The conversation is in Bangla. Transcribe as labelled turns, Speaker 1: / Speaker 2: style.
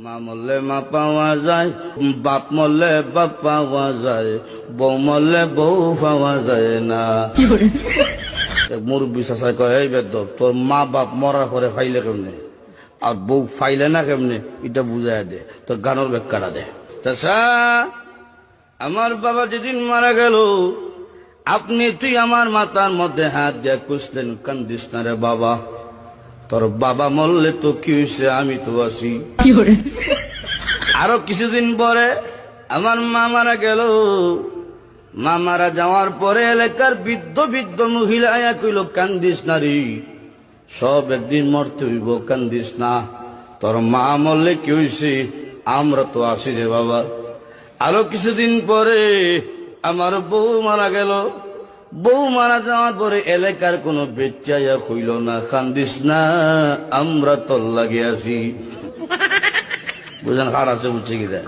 Speaker 1: মা মরলে মা পাওয়া যায়, বাপ মরলে বাপ পাওয়া যায়, বউ মরলে বউ পাওয়া যায় না। মুরব্বী চাষায় কয়, এই বেদ তোর মা বাপ মরার পরে ফাইলে কেমনে আর বউ ফাইলে না কেমনে, এটা বুঝাই দে, তোর গানের ব্যাখ্যাটা দে। চাষা, আমার বাবা যেদিন মারা গেল তুই আমার মাথার মধ্যে হাত দিয়ে কুসলেন, কান্দিস না রে বাবা, তোর বাবা মরলে তো কি হয়েছে, আমি তো আছি। আরো কিছুদিন পরে আমার মা মারা গেল। মা মারা যাওয়ার পরে এলাকার বৃদ্ধ বৃদ্ধ মহিলা আয়া কইল, কান্দিস না রে, সব একদিন মরতে হইব, কান্দিস না, তোর মা মরলে কি হয়েছে, আমরা তো আছি রে বাবা। আরো কিছুদিন পরে আমার বউ মারা গেল। বউ মারা যাওয়ার পরে এলাকার কোনো বেচাইয়া হইল না, কান্দিস না, আমরা তোর লাগে আছি। বুঝলেন, হার আছে বুঝছে কি দেয়।